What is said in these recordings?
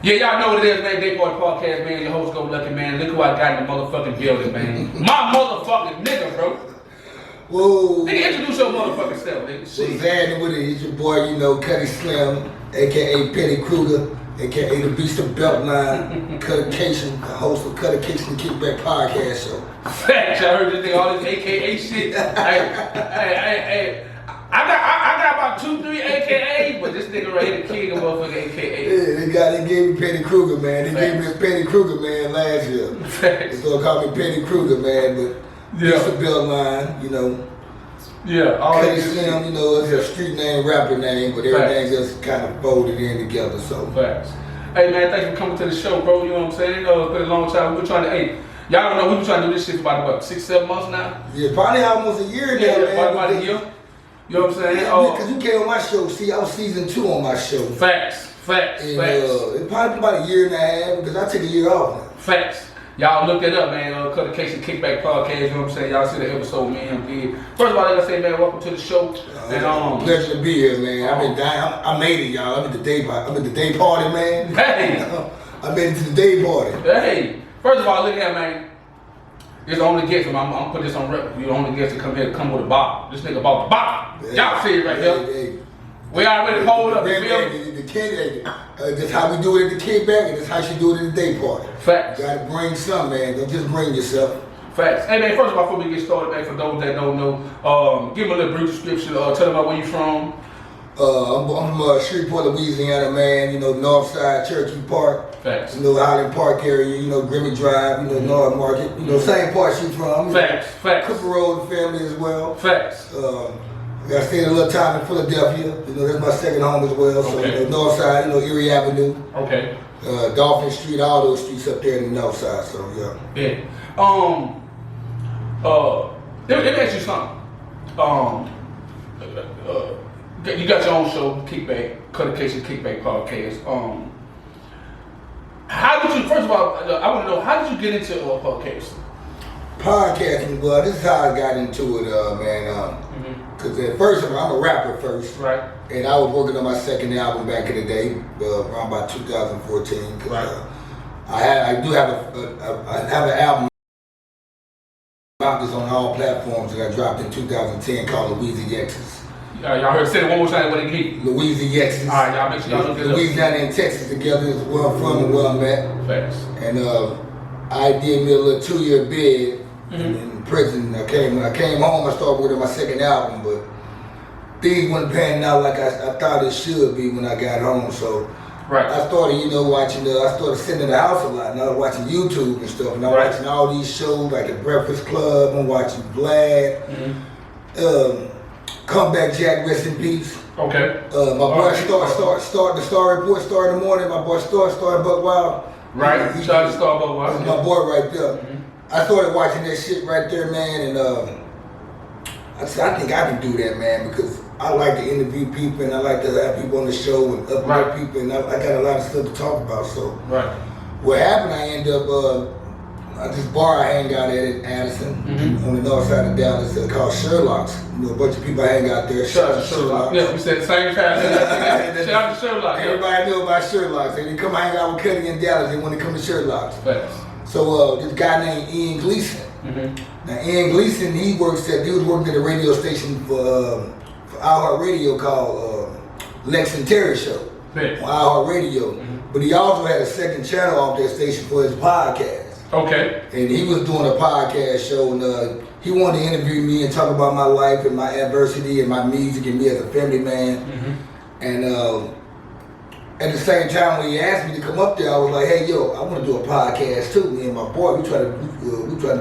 Yeah, y'all know what it is, man. Day Party Podcast, man. Your host, Go Lucky, man. Look who I got in the motherfucking building, man. My motherfucking nigga, bro. Whoa. Nigga, introduce your motherfucking self, nigga. What's happening with it? It's your boy, you know, Cuddy Slim, a.k.a. Petty Kruger, a.k.a. the Beast of Beltline, Cuddication, the host of Cuddication and Kickback Podcast Show. Facts, I heard this nigga all this AKA shit. Hey. I got about 2-3 AKAs, but this nigga right here, the king of motherfucking AKA. Yeah, they gave me Petty Kruger, man. They gave me a Petty Kruger, man, last year. Facts. They gonna call me Petty Kruger, man, but Beast of Beltline, you know. Yeah, all Cuddy Slim, you know, it's a street name, rapper name, but everything just kind of folded in together, so. Facts. Hey, man, thanks for coming to the show, bro. You know what I'm saying? It's been a long time. We've been trying to, hey, y'all don't know, we've been trying to do this shit for about, what, 6-7 months now? Yeah, probably almost a year now, man. About a year. You know what I'm saying? Yeah, because you came on my show. See, I was season 2 on my show. Facts. And, it probably about a year and a half because I took a year off now. Facts. Y'all look that up, man. Cuddication Kickback Podcast. You know what I'm saying? Y'all see the episode, man. First of all, like I say, man, welcome to the show. Pleasure to be here, man. I've been dying. I made it, y'all. I'm at the day party, man. Hey. I made it to the day party. Hey. First of all, look at man. It's the only guest, I'm gonna put this on record. You're the only guest to come here to come with a bottle. This nigga bought the bottle. Y'all see it right here. We already pulled up. The kid, that's how we do it at the kickback, and that's how she do it at the day party. Facts. You gotta bring something, man. Don't just bring yourself. Facts. Hey, man, first of all, before we get started, man, for those that don't know, give them a little brief description. Tell them about where you from. I'm from Shreveport, Louisiana, man. You know, Northside, Cherokee Park. Facts. You know, Highland Park area. You know, Grimmy Drive. You know, North Market. You know, same part she from. Facts. Facts. Cooper Road family as well. Facts. I stayed a little time in Philadelphia. You know, that's my second home as well. So, Okay. you know, Northside, you know, Erie Avenue. Okay. Dolphin Street, all those streets up there in the North Side. So, yeah. Yeah. Let me ask you something. You got your own show, Kickback, Cuddication Kickback Podcast. How did you, first of all, I want to know, how did you get into podcasting? Podcasting, well, this is how I got into it, man. Because at first, I'm a rapper first. Right. And I was working on my second album back in the day, around about 2014. Right. I have an album out this on all platforms that I dropped in 2010 called Louisiana. Y'all heard say it one more time what it means. Louisiana. Alright, y'all make sure y'all look it up. Louisiana and Texas together is where I'm from and where I'm at. Facts. And I did me a little 2-year bid in prison. I came home, I started working on my second album, but things weren't panning out like I thought it should be when I got home. So right. I started, you know, watching I started sitting in the house a lot, and I was watching YouTube and stuff, and I'm watching all these shows like The Breakfast Club, I'm watching Vlad, Comeback Jack, rest in peace. Okay. My boy start the Star Report, start in the morning, my boy started Buck Wild. Right, he tried to start Buck Wild. My boy right there. I started watching that shit right there, man, and I said, I think I can do that, man, because I like to interview people and I like to have people on the show and uplift people, and I got a lot of stuff to talk about. So what happened, I ended up at this bar I hang out at Addison on the north side of Dallas called Sherlock's. You know, a bunch of people hang out there. Shout out to Sherlock. Yeah, we said the same time. Shout out to Sherlock. Everybody knew about Sherlock's. They come hang out with Cuddy in Dallas. They want to come to Sherlock's. Facts. So this guy named Ian Gleason. Now Ian Gleason, he was working at a radio station for iHeartRadio called Lex and Terry Show on iHeartRadio. But he also had a second channel off that station for his podcast. Okay. And he was doing a podcast show, and he wanted to interview me and talk about my life and my adversity and my music and me as a family man. And at the same time, when he asked me to come up there, I was like, hey, yo, I want to do a podcast too. Me and my boy, we try to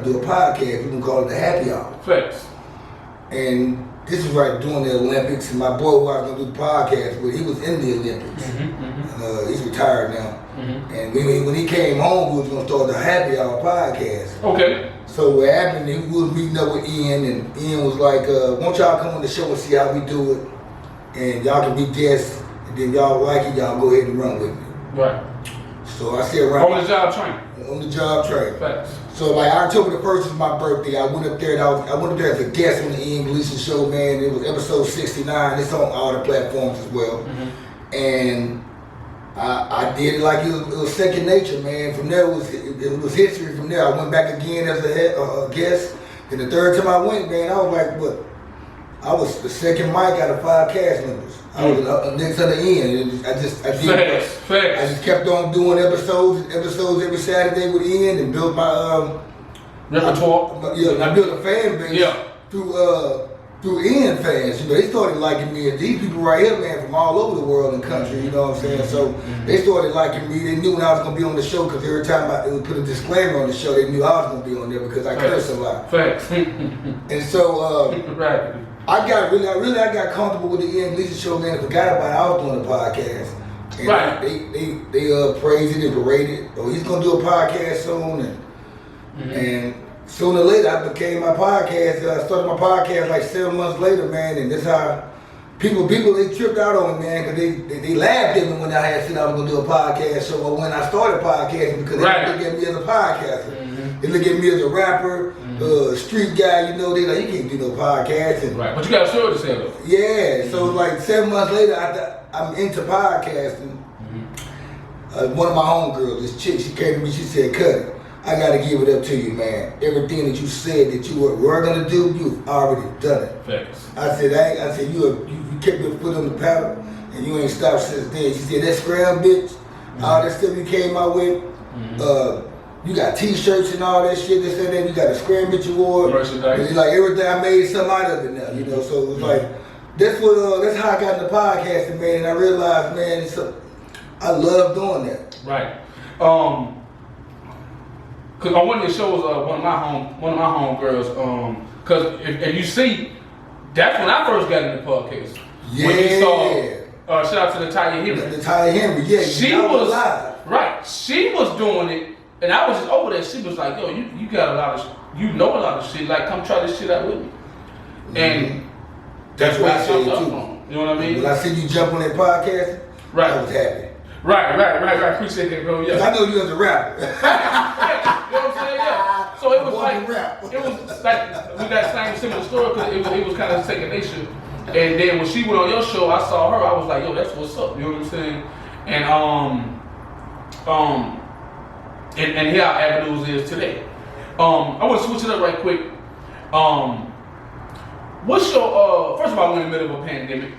do a podcast. We can call it the Happy Hour. Facts. And this is right during the Olympics, and my boy who I was going to do the podcast with, he was in the Olympics. And, he's retired now. And when he came home, we was going to start the Happy Hour podcast. Okay. So what happened, we was meeting up with Ian, and Ian was like, won't y'all come on the show and see how we do it? And y'all can be guests, and then y'all like it, y'all go ahead and run with me. Right. So I said, right. On the job training. On the job training. Facts. So like October the 1st is my birthday. I went up there and I went up there as a guest on the Ian Gleason show, man. It was episode 69. It's on all the platforms as well. And I did it like it was second nature, man. From there, it was history. From there, I went back again as a guest. And the third time I went, man, I was like, what? I was the second mic out of 5 cast members. I was next to the end. I just kept on doing episodes every Saturday with Ian and built my repertoire. I built a fan base through Ian fans. You know, they started liking me. And these people right here, man, from all over the world and country. You know what I'm saying? So they started liking me. They knew when I was gonna be on the show because every time they would put a disclaimer on the show, they knew I was gonna be on there because I curse a lot. Facts. And so right. I got comfortable with the Ian Gleason show, man. I forgot about I was doing a podcast. And right. They praised it and paraded. Oh, he's gonna do a podcast soon, and sooner or later I became my podcast. I started my podcast like 7 months later, man. And that's how people they tripped out on me, man, because they laughed at me when I had said I was gonna do a podcast show. Or when I started podcasting, because they look at me as a podcaster. They look at me as a rapper. Street guy, you know, they like, you can't do no podcasting. Right, but you got a show to say though. Yeah, so like 7 months later, I'm into podcasting. One of my homegirls, this chick, she came to me, she said, "Cut, I gotta give it up to you, man. Everything that you said that you were gonna do, you've already done it." Facts. I said, you kept your foot on the pedal, and you ain't stopped since then. She said, "That scram, bitch, all that stuff you came out with, you got T-shirts and all that shit, this and that. You got a Scram Bitch Award. Merchandise. It's like everything, I made something out of it now, you know. So it was like that's how I got into podcasting, man. And I realized, man, I love doing that. Right. Cause on one of your shows, one of my homegirls, cause if you see, that's when I first got into podcast. Yeah. When you saw, shout out to Natalia Henry. Natalia Henry, yeah. She was live. Right. She was doing it. And I was just over there. She was like, "Yo, you got a lot of, you know a lot of shit. Like, come try this shit out with me." And that's what I said too. You know what I mean? When I see you jump on that podcast, right, I was happy. Right. Appreciate that, bro. Yeah. I know you as a rapper. You know what I'm saying? Yeah. So it was like, we got the same similar story because it was kind of second nature. And then when she went on your show, I saw her. I was like, "Yo, that's what's up." You know what I'm saying? And here our avenues is today. I want to switch it up right quick. What's your first of all, we're in the middle of a pandemic. You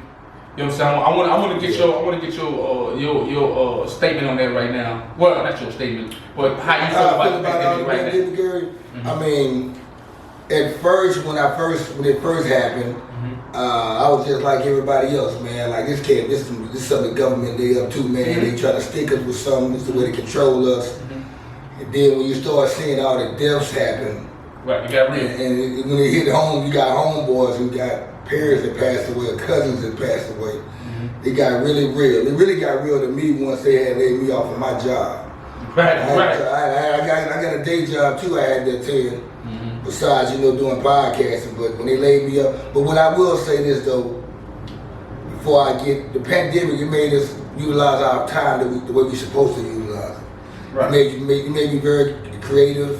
know what I'm saying? I want to get your statement on that right now. Well, not your statement, but how you feel about the pandemic right now. I mean, at first when it first happened, I was just like everybody else, man. Like this is something the government they up to, man. They try to stick us with something. It's the way to control us. And then when you start seeing all the deaths happen, right, you got real. And when it hit home, you got homeboys who got parents that passed away, or cousins that passed away. It got really real. It really got real to me once they had laid me off of my job. Right. I got a day job too. I had to attend. Besides, doing podcasting. But when they laid me up, but what I will say this though, before I get the pandemic, it made us utilize our time the way we're supposed to utilize it. Right. It made me very creative.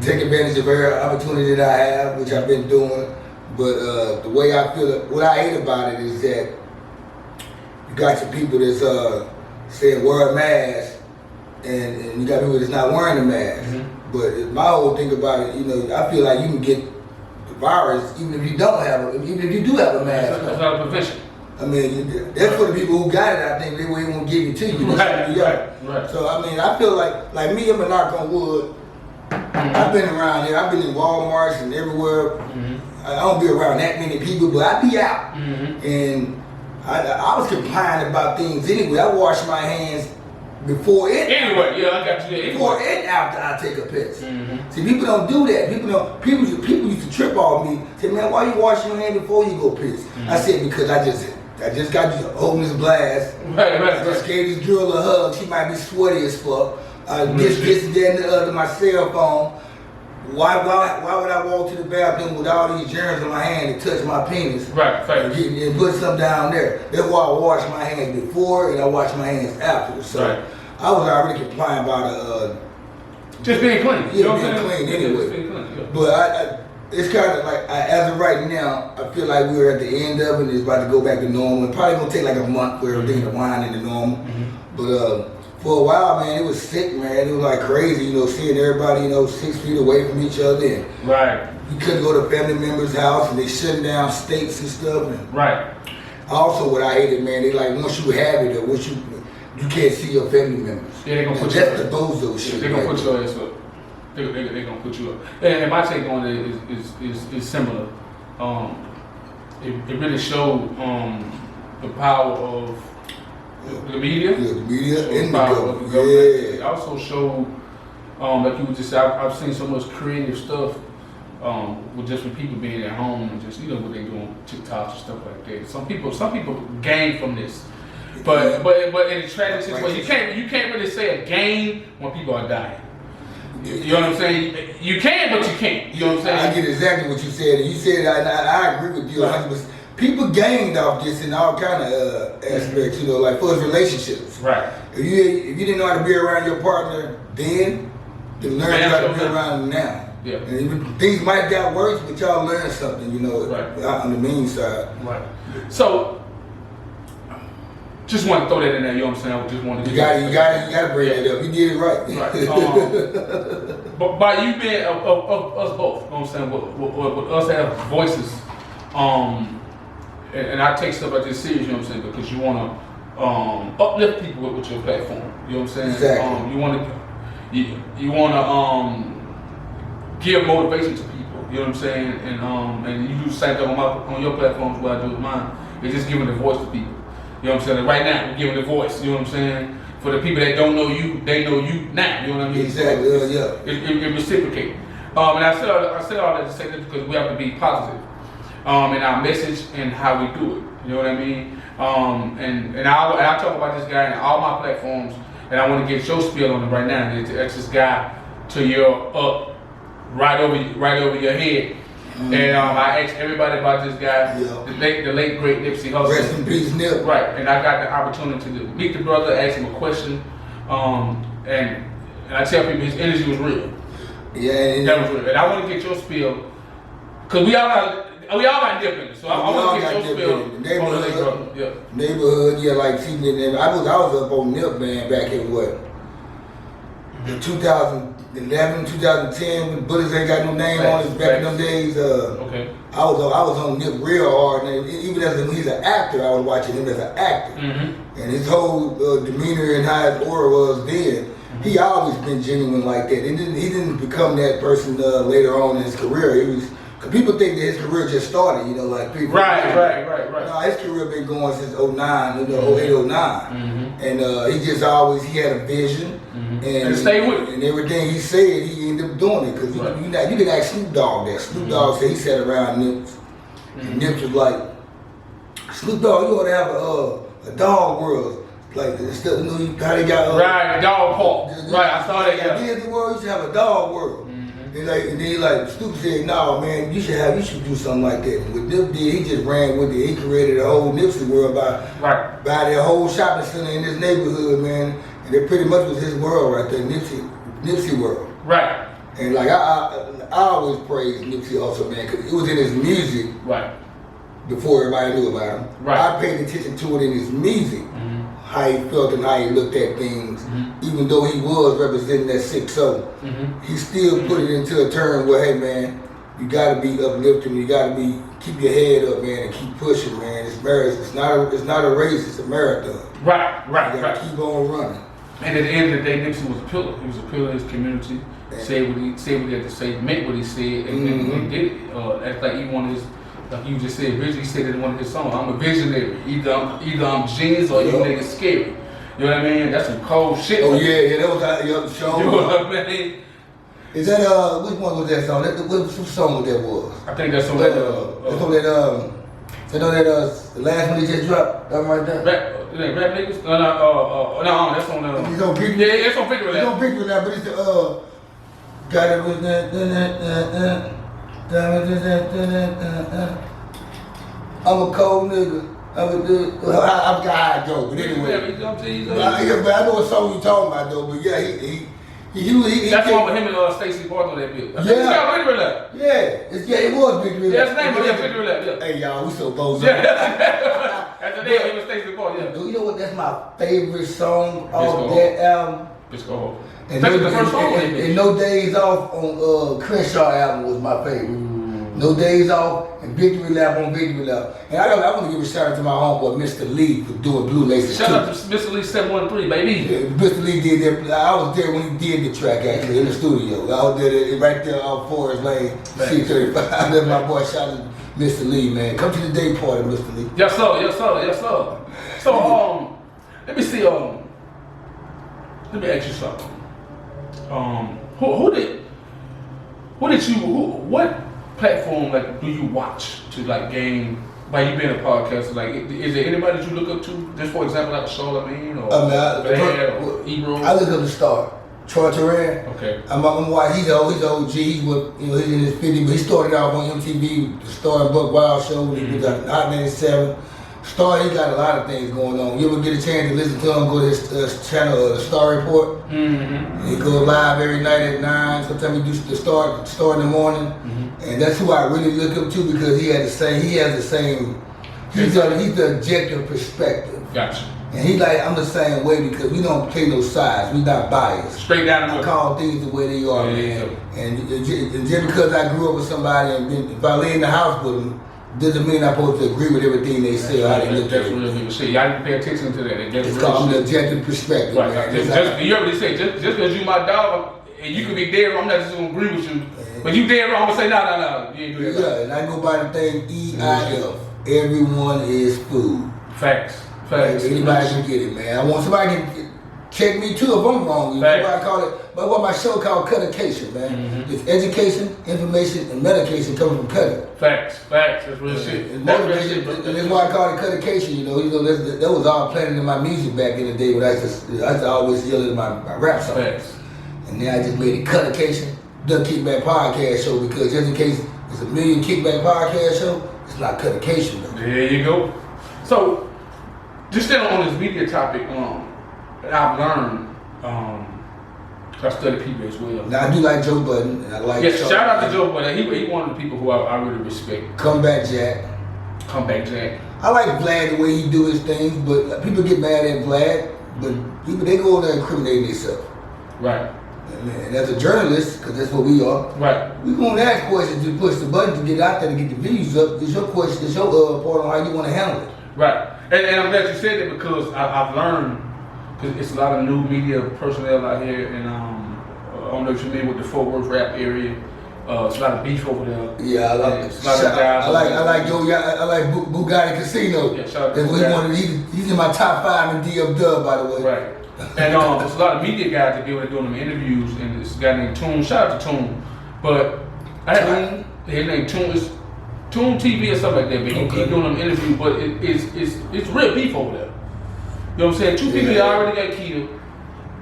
Take advantage of every opportunity that I have, which I've been doing. But the way I feel, what I hate about it is that you got some people that's saying wear a mask, and you got people that's not wearing a mask. But my whole thing about it, I feel like you can get the virus even if you don't have it, even if you do have a mask. That's not a prevention. I mean, that's for the people who got it. I think they won't give it to you. Right. So I mean, I feel like me, I'm a knock on wood. I've been around here. I've been in Walmarts and everywhere. I don't be around that many people, but I be out. And I was complying about things anyway. I wash my hands before it. Anyway, yeah, I got you there. Before and after I take a piss. See, people don't do that. People used to trip on me. Say, man, why you wash your hands before you go piss? I said, because I just got you holding this glass. I just gave this girl a hug. She might be sweaty as fuck. This and that and the other, my cell phone. Why would I walk to the bathroom with all these germs in my hand and touch my penis? Right. And put some down there. That's why I wash my hands before and I wash my hands after. So I was already complying about just being clean. Yeah, being clean anyway. Being clean, yeah. But it's kind of like, as of right now, I feel like we're at the end of it and it's about to go back to normal. It's probably going to take like a month for everything to wind into normal. But for a while, man, it was sick, man. It was like crazy, you know, seeing everybody, you know, 6 feet away from each other. And you couldn't go to family members' house and they shutting down states and stuff. And also, what I hated, man, they like, once you have it, or once you can't see your family members. Yeah, they're going to put you up. That's the bozo shit. They're going to put your ass up. They're going to put you up. And my take on it is similar. It really showed the power of the media. Yeah, the media and the government. It also showed, like you would just say, I've seen so much creative stuff with people being at home and just, you know, what they doing, TikToks and stuff like that. Some people gain from this. But in a tragic situation, you can't really say a gain when people are dying. You know what I'm saying? You can, but you can't. You know what I'm saying? I get exactly what you said. And you said, I agree with you 100%. People gained off this in all kind of aspects, you know, like for his relationships. If you didn't know how to be around your partner then, you learn how to be around them now. And even, things might have got worse, but y'all learned something, you know, out on the mean side. So, just want to throw that in there, you know what I'm saying? I just want to you gotta bring that up. You did it right. But by you being of us both, you know what I'm saying? With us have voices, and I take stuff like this serious, you know what I'm saying? Because you want to uplift people with your platform, you know what I'm saying? Exactly. You want to give motivation to people, you know what I'm saying? And you do the same thing on your platforms what I do with mine. It's just giving a voice to people. You know what I'm saying? Like right now, we're giving a voice, you know what I'm saying? For the people that don't know you, they know you now, you know what I mean? Exactly, It reciprocates. And I said all that to say this because we have to be positive in our message and how we do it, you know what I mean? And I talk about this guy in all my platforms, and I want to get your spiel on it right now. It's this guy to your up, right over your head. And I asked everybody about this guy, the late great Nipsey Hussle. Rest in peace, Nip. Right, and I got the opportunity to meet the brother, ask him a question, and I tell people his energy was real. That was real. And I want to get your spiel, because we all got different. So I want to get your spiel on the late brother. Neighborhood, like see, I was up on Nip, man, back in what? In 2011, 2010, when Bullets ain't got no name on it, back in them days, I was on Nip real hard, and even when he's an actor, I was watching him as an actor. And his whole demeanor and how his aura was then, he always been genuine like that. He didn't become that person later on in his career. He was, cause people think that his career just started, you know, like 3 Right. No, his career been going since 09, 08, 09. And he had a vision. And stay with it. And everything he said, he ended up doing it. Because you can ask Snoop Dogg that. Snoop Dogg said he sat around Nips. And Nips was like, Snoop Dogg, you ought to have a dog world. Like, instead of how they got... right, dog park. Right, I saw that, yeah. Disney World, you should have a dog world. And then Snoop said, no, man, you should do something like that. And what Nip did, he just ran with it. He created a whole Nipsey world by their whole shopping center in this neighborhood, man. And that pretty much was his world right there, Nipsey world. Right. And like I always praise Nipsey also, man, because it was in his music. Before everybody knew about him. I paid attention to it in his music, how he felt and how he looked at things. Even though he was representing that 6-0, he still put it into a term where, hey man, you gotta be uplifting, you gotta keep your head up, man, and keep pushing, man. It's marriage. It's not a race, it's a marathon. Right. You gotta keep on running. And at the end of the day, Nipsey was a pillar. He was a pillar in his community. Said what he had to say, meant what he said, and did it. That's like even one of his, like you just said, he said it in one of his songs. I'm a visionary. Either I'm genius or you niggas scary. You know what I mean? That's some cold shit. Oh yeah, that was the show. You know what I mean? Is that which one was that song? What song was that was? I think that's on the last one he just dropped. That right there. Rap niggas? No, that's on the. He's on Victory. Yeah, it's on Victory. It's on Victory now, but it's the got it with I'm a cold nigga. I forgot how it go, but anyway. Yeah, but I know what song you talking about though. But yeah, That's one with him and Stacey Barth on that bill. Yeah. Victory Lap. It was Victory Lap. Yeah, his name was Victory Lap. Yeah. Hey y'all, we so bold. Yeah. That's the name of him and Stacey Barth. Yeah. You know what? That's my favorite song off that album. Let's go. And No Days Off on Crenshaw album was my favorite. No Days Off and Victory Lap on Victory Lap. And I want to give a shout out to my homeboy Mr. Lee for doing Blue Laces. Shout out to Mr. Lee 713, baby. Yeah, Mr. Lee did that. I was there when he did the track actually in the studio. I was there right there off Forest Lane, C35. That's my boy. Shout out to Mr. Lee, man. Come to the day party, Mr. Lee. Yes, sir. So let me see. Let me ask you something. What platform do you watch to gain by you being a podcaster? Is there anybody that you look up to? Just for example, like Charlamagne or Bad or Ebro? I look up to Star. Troy Terran. Okay. I'm why he's OG. He's he's in his 50s, but he started off on MTV, the Star and Buck Wild show. He was at Hot 97. Star, he got a lot of things going on. You ever get a chance to listen to him? Go to his channel, the Star Report. He go live every night at 9. Sometimes he do the Star in the morning, and that's who I really look up to because he has the same. He's the objective perspective. Gotcha. And I'm the same way because we don't take no sides. We not biased. Straight down the middle. I call things the way they are, man. And just because I grew up with somebody and if I lay in the house with them, doesn't mean I'm supposed to agree with everything they say or how they look at it. That's what people say. Y'all need to pay attention to that. It's called an objective perspective. Right. You already say, just because you my dog, and you can be dead wrong, I'm not just going to agree with you. But you dead wrong, I'm going to say, no, you ain't do that. Yeah, and I go by the thing EIF. Everyone is food. Facts. Anybody can get it, man. I want somebody to check me too if I'm wrong. I call it, but what my show called Cuttication, man. It's education, information, and medication coming from cutting. Facts. That's real shit. And that's why I call it Cuttication. That was all planted in my music back in the day when I used to always yell in my rap songs. Facts. And then I just made it Cuttication, the Kickback Podcast Show, because just in case it's a million Kickback Podcast Show, it's not Cuttication though. There you go. So, just still on this media topic, I've learned, I study people as well. Now I do like Joe Budden, and I like. Yes, shout out to Joe Budden. He one of the people who I really respect. Comeback Jack. I like Vlad the way he do his things, but people get mad at Vlad, but people they go in there incriminating themselves. Right. And as a journalist, because that's what we are. Right. We gonna ask questions to push the button to get out there to get the views up. It's your question. It's your part on how you want to handle it. Right. And I'm glad you said that because I've learned, because it's a lot of new media personnel out here, and I don't know if you're familiar with the Fort Worth rap area. It's a lot of beef over there. Yeah, I like it. It's a lot of guys. I like Bugatti Casino. Yeah, shout out to Bugatti. He's in my top 5 in DF Dub, by the way. Right. And there's a lot of media guys that be able to do them interviews, and this guy named Toon. Shout out to Toon. But his name Toon is Toon TV or something like that. But he doing them interviews, but it's real beef over there. You know what I'm saying? Two people already got killed,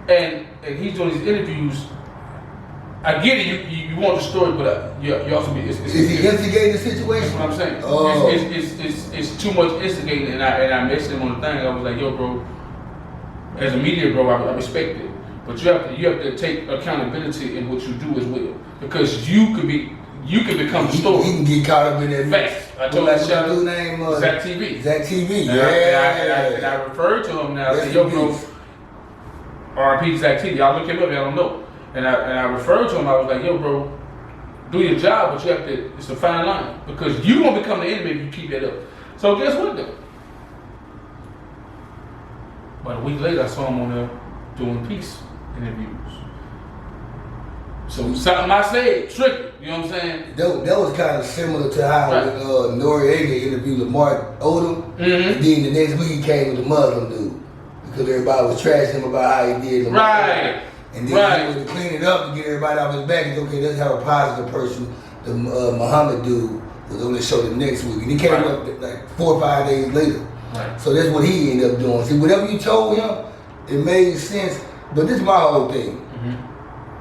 and he's doing these interviews. I get it, you want the story, but you also be. Is he instigating the situation? That's what I'm saying. Oh. It's too much instigating, and I messaged him on the thing. I was like, yo, bro, as a media bro, I respect it, but you have to take accountability in what you do as well, because you could become the story. He can get caught up in that facts. I told him dude's name Zach TV. Zach TV. And I referred to him now. I said, yo, bro, RIP Zach TV. Y'all look him up. Y'all don't know. And I referred to him. I was like, yo, bro, do your job, but you have to. It's a fine line because you gonna become the enemy if you keep that up. So guess what, though? About a week later, I saw him on there doing peace interviews. So something I said, tricky. You know what I'm saying? That was kind of similar to how Noriega interviewed Lamar Odom. And then the next week he came with the Muslim dude because everybody was trashing him about how he did. Right. And then he was to clean it up to get everybody off his back. It's okay, let's have a positive person. The Muhammad dude was on the show the next week. And he came up like 4 or 5 days later. Right. So that's what he ended up doing. See, whatever you told him, it made sense. But this is my whole thing.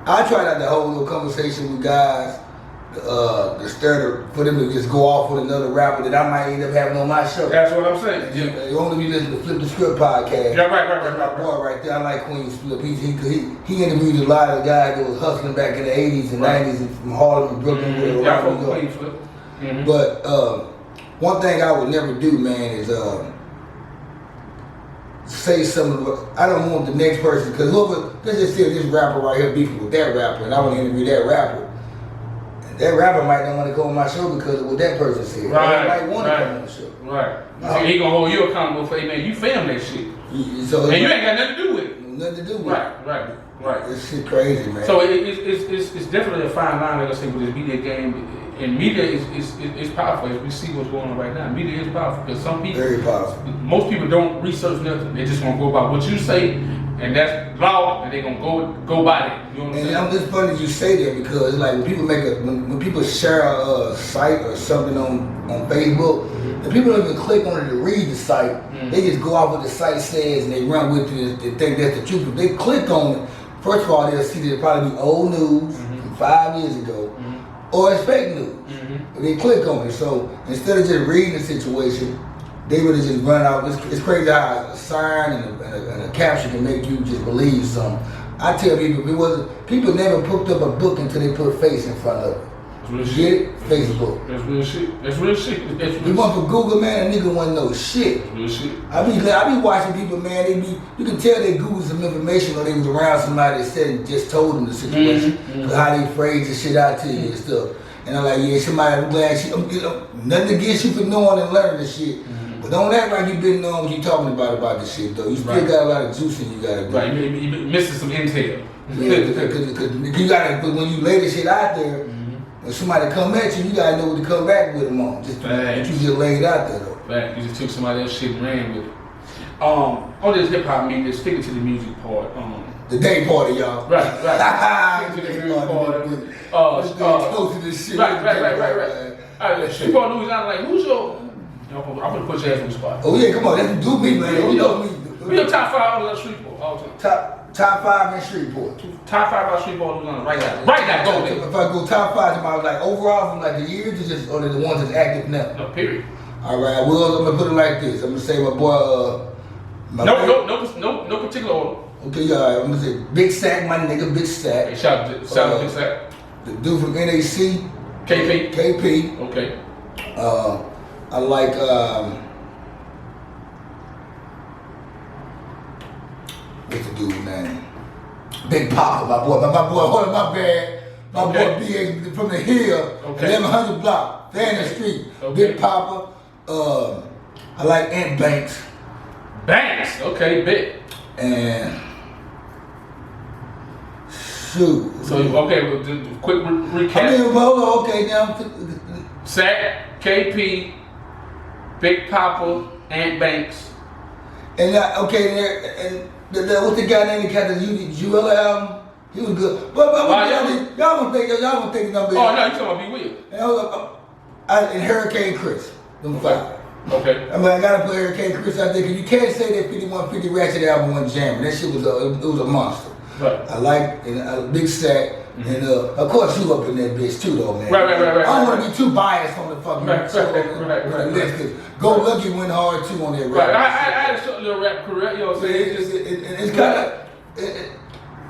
I try not to hold no conversation with guys for them to just go off with another rapper that I might end up having on my show. That's what I'm saying. You only be listening to Flip the Script podcast. Yeah, right. That's my boy right there. I like Queen's Flip. He interviewed a lot of guys that was hustling back in the 80s and 90s and from Harlem and Brooklyn. Queen's Flip. But one thing I would never do, man, is say something. I don't want the next person, because let's just say this rapper right here beefing with that rapper, and I want to interview that rapper. And that rapper might not want to go on my show because of what that person said. Right. Might want to come on the show. Right. So he gonna hold you accountable for, hey man, you film that shit. So and you ain't got nothing to do with it. Nothing to do with it. Right. This shit crazy, man. So it's definitely a fine line, like I say, with this media game. And media is powerful, as we see what's going on right now. Media is powerful because some people, very powerful. Most people don't research nothing. They just gonna go by what you say, and that's law, and they gonna go by it. You know what I'm saying? And it's funny you say that, because like when people when people share a site or something on Facebook, the people don't even click on it to read the site. They just go off what the site says and they run with it. They think that's the truth. If they click on it, first of all, they'll see that it'll probably be old news from 5 years ago. Or it's fake news. They click on it. So instead of just reading the situation, they would have just run out. It's crazy how a sign and a caption can make you just believe something. I tell people, people never picked up a book until they put a face in front of it. That's Get it? Facebook. That's real shit. That's real shit. That's real You want for Google, man, a nigga want to know shit. That's real shit. I be watching people, man, you can tell they Googled some information or they was around somebody that said and just told them the situation, how they phrase the shit out to you and stuff. And I'm like, yeah, somebody, I'm glad nothing against you for knowing and learning this shit. But don't act like you been knowing what you talking about this shit, though. You still got a lot of juice in you gotta do. Right, you missing some intel. Yeah, because you gotta, when you lay this shit out there, when somebody come at you, you gotta know what to come back with them on. Just you just lay it out there, though. Fact, you just took somebody else's shit and ran with it. On this hip hop meeting, sticking to the music part. The day party, y'all. Right. Sticking to the music part. Close to this shit. Right. People in Louisiana, like, who's your? I'm gonna put your ass on the spot. Oh yeah, come on, that's do me, man. You know me. Who's your top 5 on Shreveport all the time? Top 5 in Shreveport. Top 5 out Shreveport, Louisiana. Right now, go there. If I go top 5, am I like overall from like the years or just only the ones that's active now? No, period. All right, well, I'm gonna put it like this. I'm gonna say my boy. No particular order. Okay, all right. I'm gonna say Big Sack, my nigga, Big Sack. Hey, shout out to Big Sack. The dude from NAC. KP. Okay. I like what's the dude name? Big Papa, my boy, hold on, my bad. My boy BA from the hill, 1100 block, Fannin Street. Big Papa. I like Ant Banks. Okay, big. And shoot. So okay, well, just a quick recap. I mean, well, okay now. Sack, KP, Big Papa, Ant Banks. And and what's the guy named the Jewel album? He was good. But y'all don't think number. Oh no, you talking about B. Will? And Hurricane Chris. Them 5. Okay. I mean, I gotta put Hurricane Chris out there because you can't say that 5150 Ratchet album wasn't jamming. That shit was a monster. Right. I like Big Sack. And of course you up in that bitch too though, man. Right. I don't want to be too biased on the fucking Right. Go Lucky went hard too on that rap. Right. I had a short little rap career, you know what I'm saying? It's kind of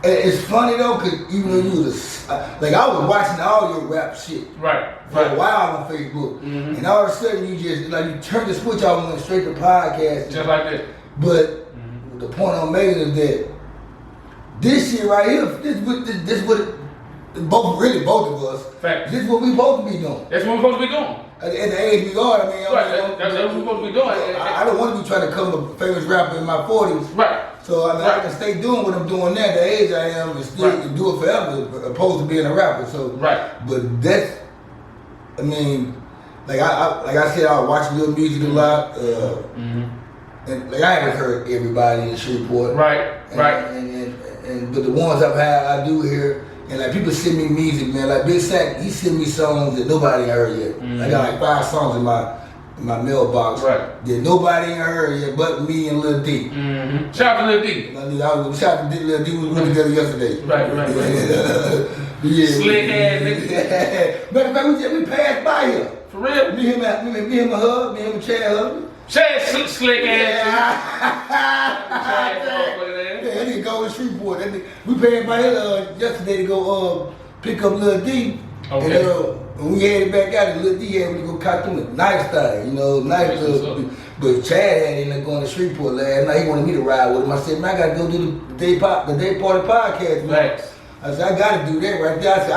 it's funny though, cause even though you was like I was watching all your rap shit for a while on Facebook, and all of a sudden you just like you turned the switch off and went straight to podcast, just like that. But the point I'm making is that this shit right here, this what both of us. Fact. This is what we supposed to be doing. That's what we're supposed to be doing. At the age we are, I mean, That's what we're supposed to be doing. I don't want to be trying to become a famous rapper in my 40s. Right. So I mean, I can stay doing what I'm doing now, the age I am, and still do it forever, opposed to being a rapper. So, but that's, I mean, like I said, I was watching your music a lot, and like I haven't heard everybody in Shreveport. But the ones I do hear. And like people send me music, man. Like Big Sack, he send me songs that nobody heard yet. I got like 5 songs in my mailbox that nobody ain't heard yet, but me and Lil D. Shout out to Lil D. Shout out to Lil D. We were together yesterday. Right. Yeah, slick ass nigga. Matter of fact, we passed by here. For real? Me and him a hug, me and him a Chad hug. Chad slick ass. Yeah, that nigga go to Shreveport. That nigga, we passed by here yesterday to go pick up Lil D. Okay. And when we headed back out, Lil D had to go cut them a nice thing, you know, nice little. But Chad had ended up going to Shreveport last night. He wanted me to ride with him. I said, man, I gotta go do the day party podcast. Thanks. I said, I gotta do that right there. I said,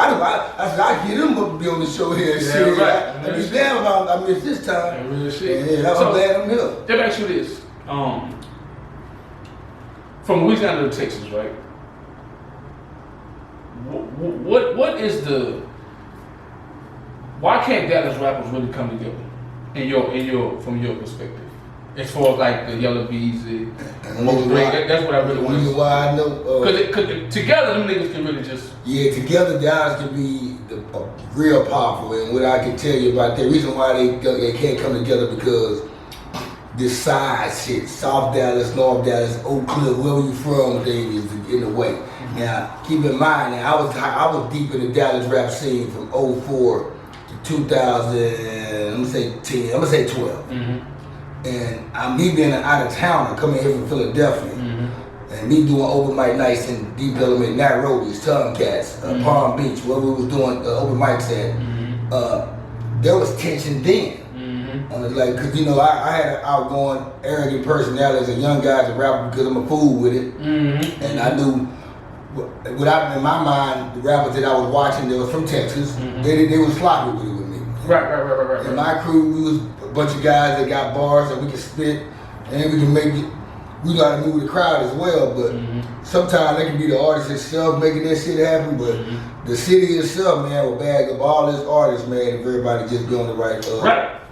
I get him up to be on the show here and shit. Right. I be damn about I missed this time. Real shit. Yeah, I was glad I'm here. Let me ask you this. From Louisiana to Texas, right? What is the... Why can't Dallas rappers really come together? From your perspective? As far as like the Yellow Bees, that's what I really want to see. Why I know. Cause together them niggas can really just. Yeah, together Dallas can be real powerful. And what I can tell you about that, the reason why they can't come together because this side shit, South Dallas, North Dallas, Oak Cliff, wherever you from, thing is in the way. Now, keep in mind, I was deep in the Dallas rap scene from 04 to 2000. I'm gonna say 12. Mm-hmm. And me being an out of towner coming here from Philadelphia, and me doing open mic nights in Deep Element, Nairobi's, Tomcats, Palm Beach, where we was doing open mics at, there was tension then. Like, cause you know, I had an outgoing, arrogant personality as a young guy as a rapper because I'm a fool with it, and I knew. Without in my mind, the rappers that I was watching, they were from Texas. They was sloppy with it with me. Right. In my crew, we was a bunch of guys that got bars that we could spit, and we can make it. We know how to move with the crowd as well, but sometimes that can be the artist itself making that shit happen. But the city itself, man, will bag up all this artists, man, if everybody just be on the right.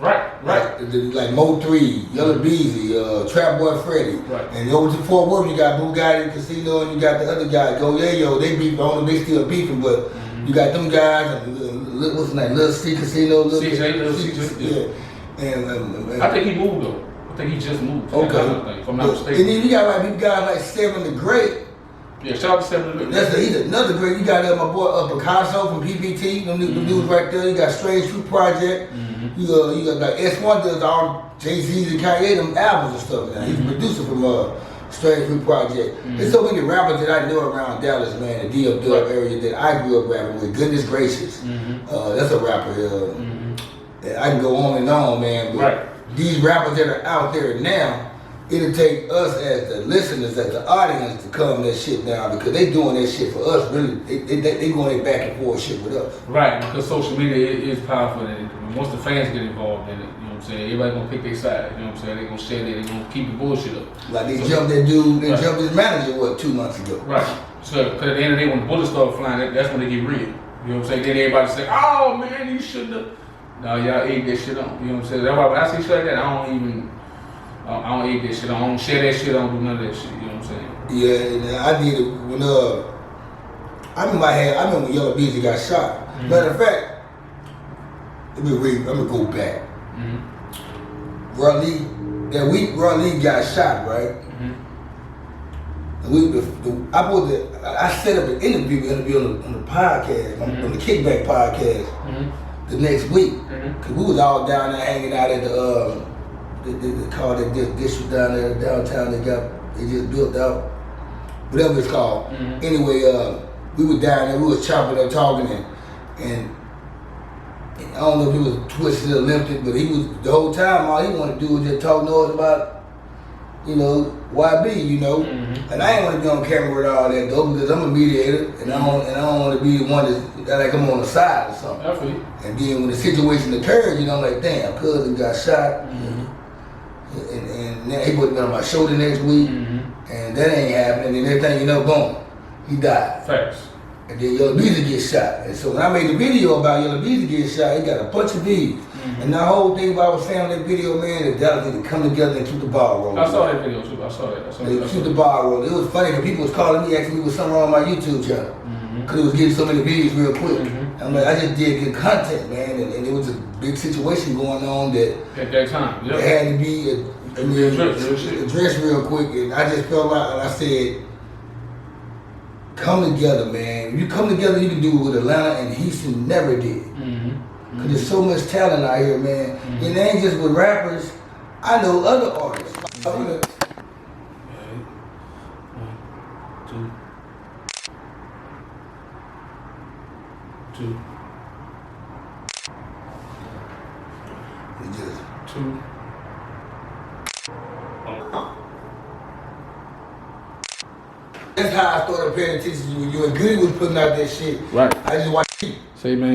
Right. Like Mo 3, Yellow Beezy, Trap Boy Freddy. Right. And over to Fort Worth, you got Bugatti Casino, and you got the other guys. Go Yayo, they beef, they still beefing, but you got them guys, and what's his name, Little C Casino, CJ, yeah. And I think he moved though. I think he just moved. Okay. If I'm not mistaken. And then you got like guys like Seven the Great. Yeah, shout out to Seven the Great. He's another great. You got my boy Picasso from PPT. Them dudes right there. You got Strange Fruit Project. You got like S1 does all Jay-Z's and Kanye them albums and stuff. Now he's a producer from Strange Fruit Project. There's so many rappers that I know around Dallas, man, the DFW area that I grew up rapping with. Goodness gracious, that's a rapper. I can go on and on, man. But these rappers that are out there now, it'll take us as the listeners, as the audience, to calm that shit down because they doing that shit for us. Really, they going back and forth shit with us. Right, because social media is powerful, and once the fans get involved in it, you know what I'm saying. Everybody gonna pick their side. You know what I'm saying. They gonna share that. They gonna keep the bullshit up. Like they jumped that dude. They jumped his manager 2 months ago. Right. So, because at the end of the day, when the bullets start flying, that's when they get real. You know what I'm saying. Then everybody say, "Oh man, you shouldn't have." No, y'all egg that shit on. You know what I'm saying. That's why when I see shit like that, I don't egg that shit on. I don't share that shit. I don't do none of that shit. You know what I'm saying? Yeah, and I did it when I remember when Yellow Beezy got shot. Matter of fact, I'm gonna go back. That week Lee got shot, right? I set up an interview on the podcast, on the Kickback podcast, the next week. Cause we was all down there hanging out at they call that district down there downtown. They just built out, whatever it's called. Anyway, we were down there. We was chopping up, talking, and I don't know if he was twisted or lifted, but he was the whole time. All he wanted to do was just talk noise about, you know, YB, you know. And I ain't want to be on camera with all that though, because I'm a mediator, and I don't want to be the one that like I'm on the side or something. Definitely. And then when the situation occurred, you know, I'm like, damn, cousin got shot. And then he would have been on my show the next week, and that ain't happening. And everything, you know, boom, he died. Facts. And then Yellow Beezy gets shot. And so when I made the video about Yellow Beezy getting shot, he got a bunch of views. And the whole thing about I was saying on that video, man, that Dallas need to come together and keep the ball rolling. I saw that video too. I saw that. Keep the ball rolling. It was funny because people was calling me, asking me what's something wrong with my YouTube channel. Because it was getting so many views real quick. I'm like, I just did good content, man. And it was a big situation going on that at that time, it had to be addressed real quick. And I just felt like, and I said, come together, man. If you come together, you can do what Atlanta and Houston never did. Cause there's so much talent out here, man. And it ain't just with rappers. I know other artists. Two. It just Two. That's how I started paying attention to you. When you and Goody was putting out that shit. Right. I just watched you. Say, man.